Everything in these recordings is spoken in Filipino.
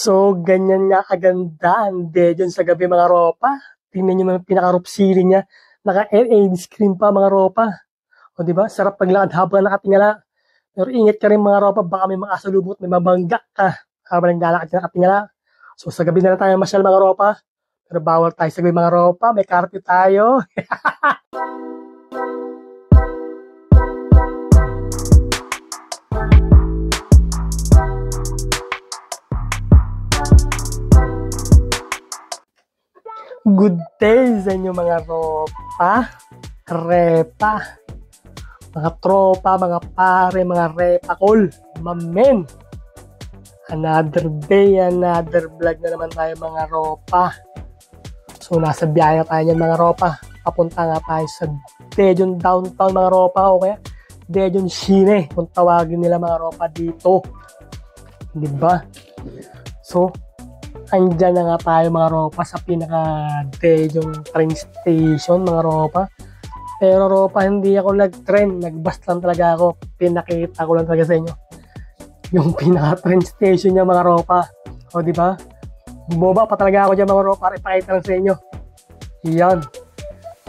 So, ganyan nga kaganda ang Dejon sa gabi mga ropa. Tingnan nyo mga pinaka-roof niya. Naka-LED screen pa mga ropa. O diba? Sarap paglakad habang nakatingala. Pero ingat ka rin mga ropa, baka may mga asalubot, may mabangga ka habang naglalakad ka nakatingala. So, sa gabi na lang tayo masyal mga ropa. Pero bawal tayo sa gabi mga ropa, may curfew tayo. Good day sa inyo mga ropa, repa, mga tropa, mga pare, mga repa call, mamen. Another day, another vlog na naman tayo mga ropa. So nasa biyahe tayo niyan mga ropa. Papunta nga tayo sa Dejon downtown mga ropa o kaya Dejon Cine kung tawagin nila mga ropa dito. Diba? So, andyan na nga tayo mga ropa sa pinaka-Dejon train station mga ropa. Pero ropa, hindi ako nag-train. Nag-bus lang talaga ako. Pinakita ko lang talaga sa inyo yung pinaka-train station niya mga ropa. O diba? Boba pa talaga ako dyan mga ropa para ipakita lang sa inyo. Yan.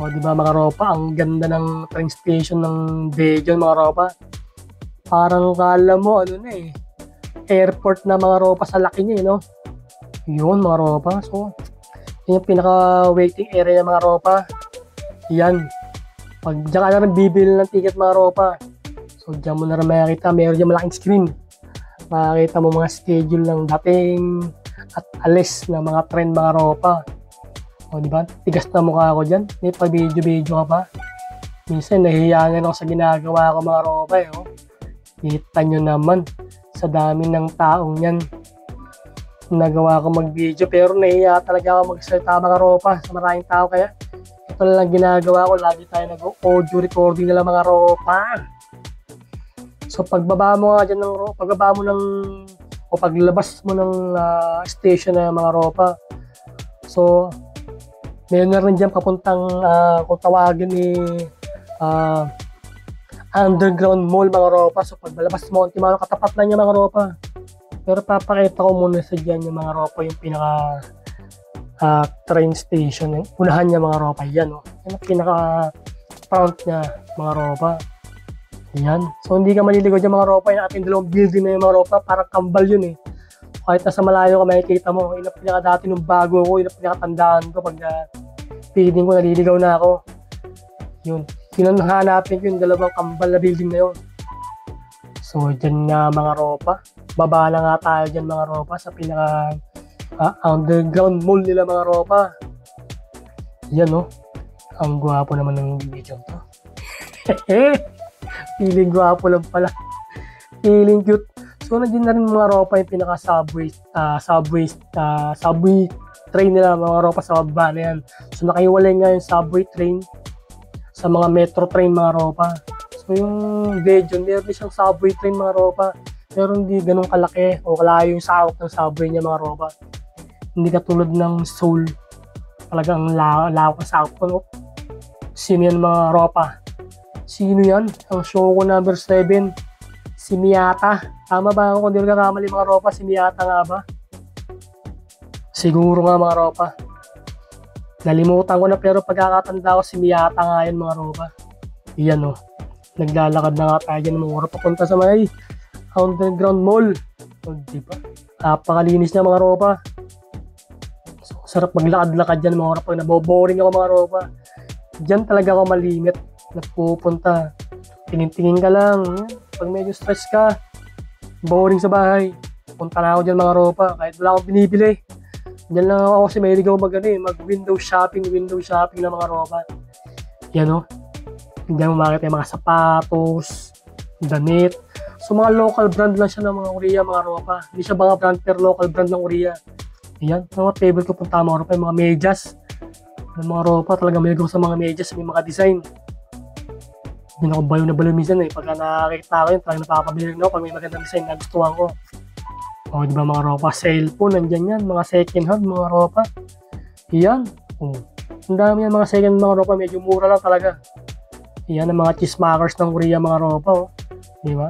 O diba mga ropa, ang ganda ng train station ng Dejon mga ropa. Parang kala mo ano na eh, airport na mga ropa sa laki niya no. Yun mga ropa. So, yun yung pinaka-waiting area mga ropa. Yan. Pag dyan ka na rin bibili ng ticket mga ropa. So, dyan mo na rin makikita. Meron dyan malaking screen. Makikita mo mga schedule ng dating at alis ng mga trend mga ropa. O, diba? Tigas na mukha ako dyan. May pa-video-video ka pa. Minsan, nahihiyangan ako sa ginagawa ko mga ropa. Eh, oh. Kita nyo naman sa dami ng taong yan. Nagawa ko mag-video pero nahiya talaga ako magsalita mga ropa sa maraming tao kaya ito lang ginagawa ko. Lagi tayo nag-audio recording nila mga ropa. So pagbaba mo nga dyan ng pagbaba mo ng o paglabas mo ng station na mga ropa, so meron na rin dyan papuntang kung tawagin ni underground mall mga ropa. So pagbalabas mo Antimano katapat lang yung mga ropa. Pero papakita ko muna sa dyan yung mga ropa, yung pinaka train station. Yung unahan niya mga ropa. Yan o. Yung pinaka front niya mga ropa. Yan. So hindi ka maliligaw dyan mga ropa. Yung ating dalawang building na yung mga ropa. Parang kambal yun eh. Kahit nasa malayo ka makikita mo. Yung pinaka dati nung bago ko. Yung pinaka tandaan ko. Pag feeling ko naliligaw na ako. Yun. Yun ang hanapin ko yung dalawang kambal na building na yun. So dyan nga mga ropa. Baba na nga tayo dyan mga ropa sa pinaka underground mall nila mga ropa. Yan o. Ang gwapo naman ng video to. Feeling gwapo lang pala. Feeling cute. So nandiyan na rin mga ropa yung pinaka subway train nila mga ropa sa baba na yan. So nakaiwalay nga yung subway train sa mga metro train mga ropa. So yung Dejon, meron din siyang subway train mga ropa. Pero hindi ganun kalaki o kalayo yung sakop ng subway niya mga ropa. Hindi katulad ng Seoul. Talagang lawak ang sakop ko. No? Sino yan mga ropa? Sino yan? Ang show ko number 7. Si Miyata. Tama ba ako kung di nagkakamali mga ropa? Si Miyata nga ba? Siguro nga mga ropa. Nalimutan ko na pero pagkakatanda ko si Miyata nga yan mga ropa. Iyan o. Naglalakad na nga tayo dyan mga ropa papunta sa may underground mall. O, diba? Napakalinis niya mga ropa. So, sarap maglakad-lakad dyan mga ropa. Pag naboboring ako mga ropa, dyan talaga ako malimit. Nagpupunta. Tingin-tingin ka lang. Pag medyo stress ka, boring sa bahay, punta na ako dyan mga ropa. Kahit wala akong binibili. Dyan lang ako kasi mahilig ako mag-window shopping na mga ropa. Yan o. Diyan mo makikita yung mga sapatos, damit. So mga local brand lang siya ng mga Korea mga ropa. Hindi siya mga brand pero local brand ng Korea. Ayan, mga favorite ko punta mga ropa, yung mga medyas. Yung mga ropa, talaga may sa mga medyas, may mga design. Hindi na ako baliw na baliw minsan eh. Pagka nakakita ko yun, talagang napapabili rin ako pag may magandang design na gustuhan ko. O diba mga ropa, cellphone, nandyan yan. Mga second hand mga ropa. Ayan. Ang dami yan mga second mga ropa, medyo mura lang talaga. Ayan ang mga cheesemakers ng Korea mga ropa. Diba?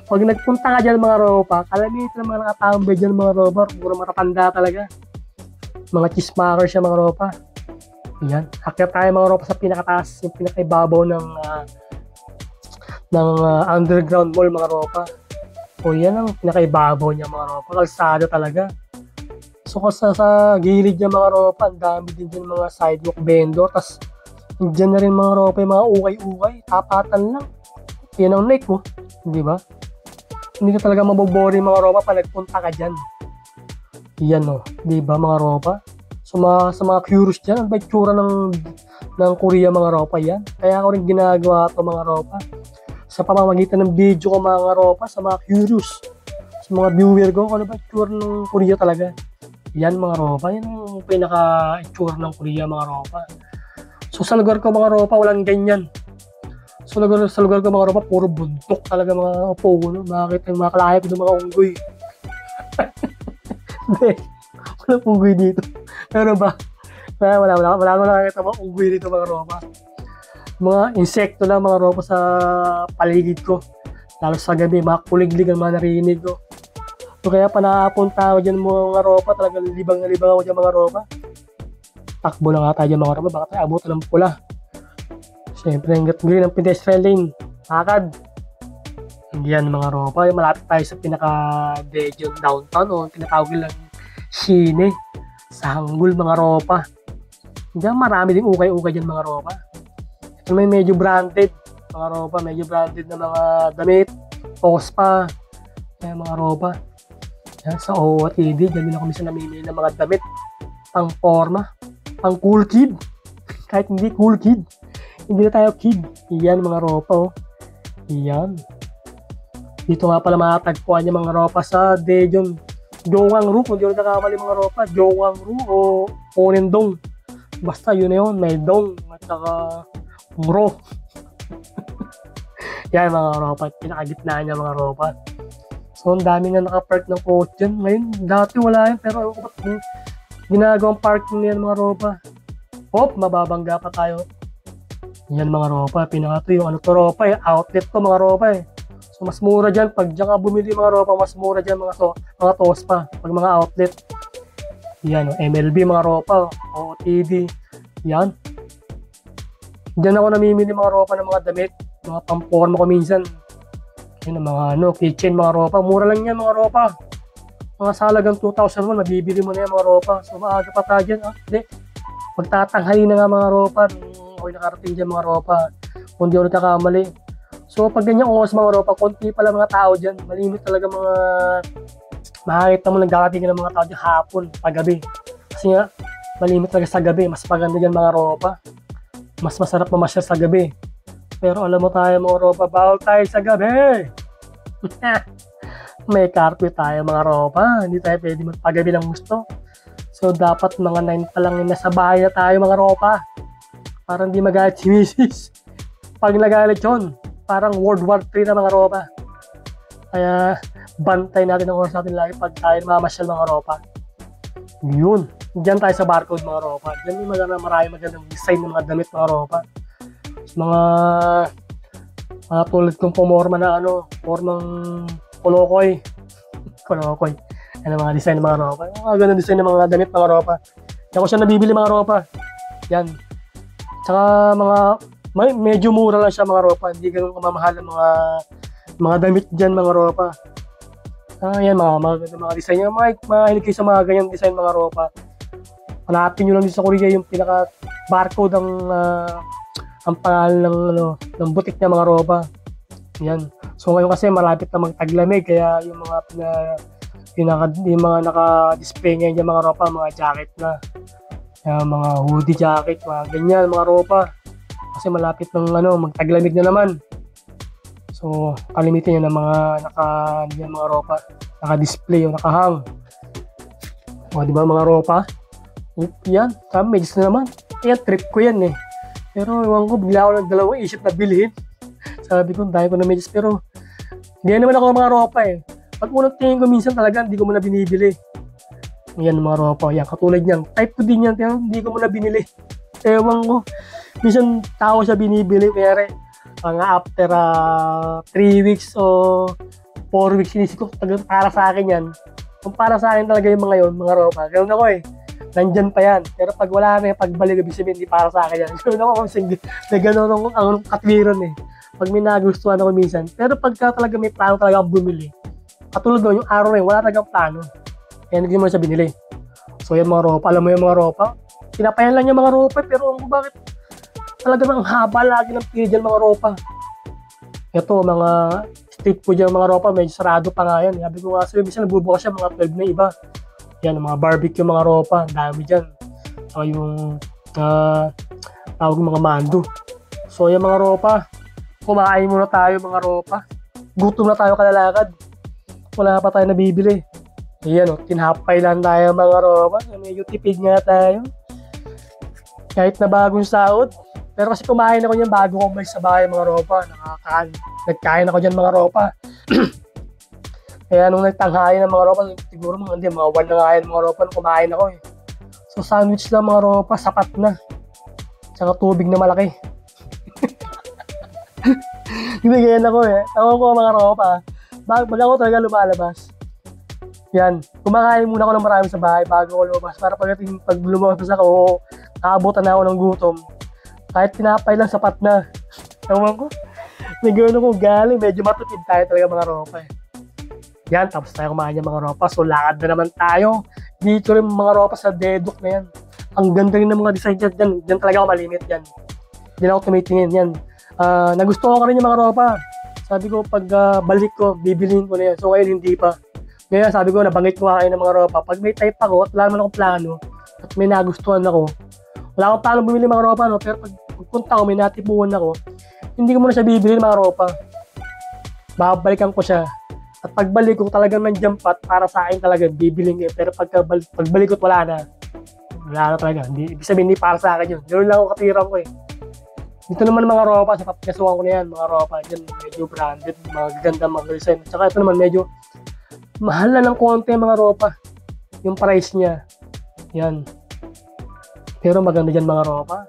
Pag nagpunta ka dyan mga ropa, kalamitan ng mga nakatambay dyan mga ropa, puro matatanda talaga. Mga chismakers siya mga ropa. Yan. Akyat tayo mga ropa sa pinakataas, yung pinakaibabaw ng underground mall mga ropa. O yan ang pinakaibabaw niya mga ropa. Kalsada talaga. So kasi sa gilid niya mga ropa, ang dami din dyan mga sidewalk vendor. Tapos dyan na rin mga ropa yung mga ukay-ukay. Tapatan lang. Yan ang like mo. Di ba? Hindi ka talaga mabobori mga ropa pag nagpunta ka dyan. Yan o. Di ba mga ropa? So sa mga curious dyan, ang ba itsura ng Korea mga ropa yan? Kaya ako rin ginagawa ito mga ropa. Sa pamamagitan ng video ko mga ropa, sa mga curious, sa mga viewer ko, ano ba itsura ng Korea talaga? Yan mga ropa, yan ang pinaka-itsura ng Korea mga ropa. So sa lugar ko mga ropa, walang ganyan. So sa lugar ko mga ropa, puro buntok talaga mga upo, no? Makakita yung mga kalahip ng mga unggoy. Hindi, walang unggoy dito. Pero ba? Wala ko nakakita mga unggoy dito mga ropa. Mga insekto lang mga ropa sa paligid ko. Lalo sa gabi, mga kuliglig ang mga narinig ko. So kaya pa nakapunta ako dyan mga ropa, talagang libang-libang ako dyan mga ropa. Takbo lang ata dyan mga ropa, baka tayo abutan ng pula. Siyempre, hanggat green ang pedestrian lane. Akad. Yan mga ropa, malapit tayo sa pinaka-Daejeon downtown o tinatawag lang Sine. Sa Hanggul mga ropa. Diyan marami ding ukay-ukay dyan mga ropa. Ito may medyo branded mga ropa, medyo branded na mga damit, Pospa, kaya mga ropa. Yan, sa OOTD, dyan din ako minsan namimili ng mga damit, pang forma, pang cool kid. Kahit hindi cool kid, hindi na tayo kid. Yan mga ropa, oh. Yan. Dito nga pala matatagpuan yung mga ropa sa Daejeon Gyeongang-ru, kung di ko nakamali mga ropa, Gyeongang-ru o Onendong. Basta yun na yun, may dong at saka bro. Yan mga ropa, pinakagitna niya mga ropa. So ang dami nga nakapark ng coach dyan. Ngayon, dati wala yun, pero ginagawang parking niyan mga ropa. Hop, mababangga pa tayo. Yan mga ropa, pinaka to yung ano to ropa eh, outlet to mga ropa eh. So mas mura dyan, pag dyan ka bumili mga ropa, mas mura dyan mga Tospa, pag mga outlet. Yan, MLB mga ropa, OOTD, yan. Dyan ako namimili mga ropa ng mga damit, mga pamporma ko minsan. Yan ang mga kitchen mga ropa, mura lang yan mga ropa. Mga salagang 2,001, mabibili mo na yan mga ropa. So maaga pa tayo dyan, hindi. Magtatanghali na nga mga ropa, ako'y nakarating dyan mga ropa, kung di ako nagkakamali. So pag ganyang oras mga ropa, konti pala mga tao dyan, malimit talaga mga makakita mo nagkakatingin ng mga tao dyan hapon, paggabi. Kasi nga, malimit talaga sa gabi, mas maganda dyan mga ropa. Mas masarap mamasyal sa gabi. Pero alam mo tayo mga ropa, bawal tayo sa gabi. May carpet tayo mga ropa, hindi tayo pwede magpagabi ng gusto. So dapat mga 9 pa lang nasa bahay na tayo mga ropa. Para hindi magalit si misis. Pag nagalit yun, parang World War 3 na mga ropa. Kaya bantay natin ang oras natin lagi pag tayo mamasyal mga ropa. Yun. Diyan tayo sa barcode mga ropa. Diyan may magandang design ng mga damit mga ropa. Mga tulad kong pumorma na formang kolokoy. Kolokoy. Yan ang mga design ng mga ropa. Mga ganun design ng mga damit mga ropa. Yan ko siya nabibili mga ropa. Yan. Tsaka medyo mura lang siya mga ropa. Hindi ganun kamamahal ang mga damit dyan mga ropa. Yan mga design niya. Mahilig kayo sa mga ganyang design mga ropa. Hanapin nyo lang dito sa Korea yung pinaka barcode ang pangalan ng butik niya mga ropa. Yan. So ngayon kasi malapit na magtaglamig kaya yung mga naka-display ngayon yung mga ropa, mga jacket na. Mga hoodie jacket, mga ganyan mga ropa. Kasi malapit ng magtaglamig na naman. So kalimitin yun ng mga ropa, naka-display o naka-hang. O diba mga ropa? Yan, medyas na naman. Yan, trip ko yan eh. Pero ewan ko, bigla ako ng dalawang isip na bilhin. Sabi ko, dahil ko na medyas. Pero hindi naman ako mga ropa eh. Pag unang tingin ko minsan talaga, hindi ko muna binibili. Yan mga ropa, yan, katulad niyan. Type ko din yan, pero hindi ko muna binili. Ewan ko, minsan tao siya binibili, kaya mga after 3 weeks o 4 weeks sinisip ko, para sa akin yan. Kung para sa akin talaga yung mga yun, mga ropa. Ganoon ako eh. Nandyan pa yan. Pero pag wala na yung pagbalik, ibig sabihin, hindi para sa akin yan. Ganoon ako kasi may ganoon ang katwiran eh. Pag may nagustuhan ako minsan. Pero pagka talaga may plano talaga akong bumili, katulad doon, yung araw na yun, wala talagang plano. Kaya hindi mo na siya binili. So yung mga ropa, alam mo yung mga ropa, pinapayan lang yung mga ropa, pero kung bakit talaga ang haba lagi ng pili dyan mga ropa. Ito, mga street food yung mga ropa, medyo sarado pa nga yan. Sabi ko nga sa'yo, minsan nagbubukas siya, mga 12 na iba. Yan, mga barbecue mga ropa, dami dyan. Saka yung tawag mga mando. So yung mga ropa, kumain muna tayo mga ropa. Gutom na tayo kalalakad. Wala pa tayo nabibili. Ayan o, tinapay lang tayo mga ropa. Medyo tipid nga tayo. Kahit na bagong sahod. Pero kasi kumain ako niyan bago ko umalis sa bahay mga ropa. Nagkain ako dyan mga ropa. Kaya nung nagtanghali ng mga ropa, siguro mga 1 na nga yan mga ropa nung kumain ako eh. So sandwich lang mga ropa, sapat na. Tsaka tubig na malaki. Ginagayan ako eh. Ako ko mga ropa. Bago ako talaga lumalabas. Yan. Kumakain muna ako ng marami sa bahay bago ako lumabas. Para pag lumabas ako, nakabutan na ako ng gutom. Kahit tinapay lang, sapat na. Ewan ko. Nagano ko galing. Medyo matupid tayo talaga mga ropa eh. Yan. Tapos tayo kumain yung mga ropa. So lakad na naman tayo. Dito rin mga ropa sa dedok na yan. Ang ganda rin ng mga design dyan. Dyan talaga ako malimit yan. Dyan ako tumitingin yan. Nagustuhan ko rin yung mga ropa. Sabi ko, pag balik ko, bibiliin ko na yan. So, ngayon, hindi pa. Ngayon, sabi ko, nabanggit ko kayo ng mga ropa. Pag may type ako, at wala naman akong plano, at may nagustuhan ako, wala akong plano bumili mga ropa, no? Pero pag punta ko, may natipuan ako, hindi ko muna siya bibili ng mga ropa. Babalikan ko siya. At pagbalik ko, talagang nandiyan pa, para sa akin talaga, bibiling ko. Pero pagbalik ko, wala na talaga. Ibig sabihin, hindi para sa akin yun. Ganoon lang ako katirang ko eh. Dito naman mga ropa, sa papagasuhan ko na yan, mga ropa, dyan medyo branded, mga ganda mga design. Tsaka ito naman medyo mahal na ng konti mga ropa, yung price niya. Yan. Pero maganda dyan mga ropa.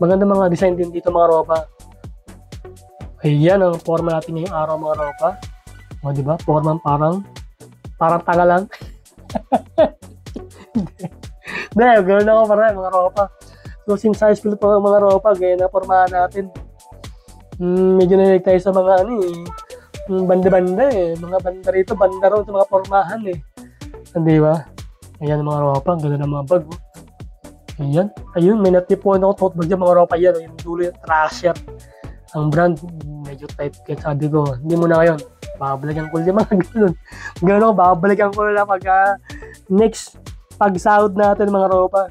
Maganda mga design din dito mga ropa. Ayan ang forma natin ngayong araw mga ropa. O diba? Forma parang tanga lang. Hindi, ganoon ako para mga ropa. So, since high school pa mga ropa, gaya na formahan natin. Medyo nanilig tayo sa mga banda-banda eh. Mga banda rito, banda ron sa mga formahan eh. Hindi ba? Ayan mga ropa, ang ganda ng mga bag. Ayan. Ayun, may natipuan ako tote bag dyan mga ropa. Yan, yung dulo yung Trasher. Ang brand, medyo tight. Kaya sabi ko, hindi mo na ngayon. Babalikan ko yung mga ganun. Ganun ako, babalikan ko na pag next pagsahod natin mga ropa.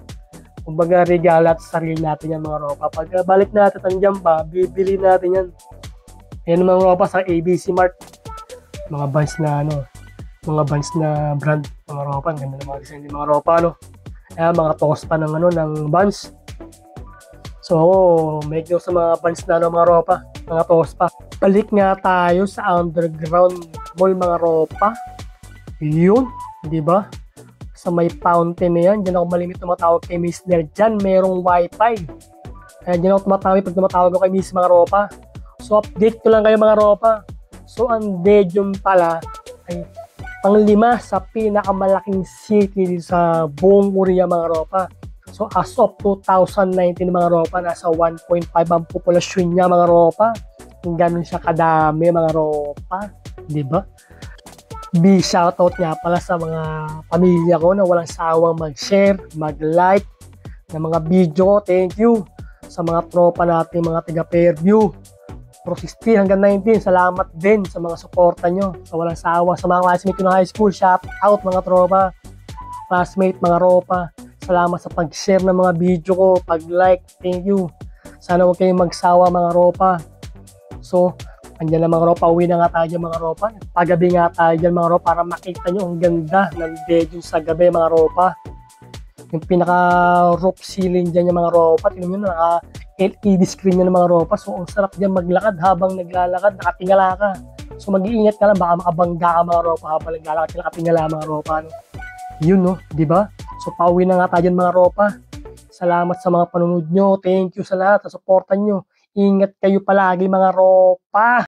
Kumbaga regalo at sarili natin yan mga ropa. Pag balik natin nandiyan pa, bibili natin yan. Yan mga ropa sa ABC Mart. Mga bands na brand mga ropa. Ang ganda ng mga design ng mga ropa Ayan, mga tosta ng ng bands. So medyo sa mga bands na mga ropa, mga tosta. Balik nga tayo sa underground mall mga ropa. Yun, di ba? Sa may fountain na yan, dyan ako malimit tumatawag kay Miss Nerd. Dyan merong wifi. Kaya dyan ako tumatawag pag tumatawag ako kay Miss mga ropa. So update ko lang kayo mga ropa. So ang Daejeon pala ay pang-5 sa pinakamalaking city sa buong Korea mga ropa. So as of 2019 mga ropa, nasa 1.5 ang populasyon niya mga ropa. Ganun siya kadami mga ropa. Diba? Shoutout nga pala sa mga pamilya ko na walang sawang mag-share, mag-like ng mga video. Thank you sa mga tropa natin, mga taga-Fairview. Pro 16 hanggang 19, salamat din sa mga suporta nyo. Sa walang sawa, sa mga classmate ko ng high school, shoutout mga tropa, classmate, mga ropa. Salamat sa pag-share ng mga video ko, pag-like, thank you. Sana huwag kayong magsawa mga ropa. So, andyan na mga ropa, uwi na nga tayo dyan mga ropa. Pagabi nga tayo dyan mga ropa para makita nyo ang ganda ng Daejeon sa gabi mga ropa. Yung pinaka-roof ceiling dyan yung mga ropa. Tingnan nyo, naka-LED screen nyo ng mga ropa. So, ang sarap dyan maglakad habang naglalakad, nakatingala ka. So, mag-iingat ka lang, baka makabangga ka mga ropa habang naglalakad ka, nakatingala mga ropa. Yun, di ba? So, pauwi na nga tayo dyan mga ropa. Salamat sa mga panunod nyo. Thank you sa lahat, sa supportan nyo. Ingat kayo palagi mga ropa.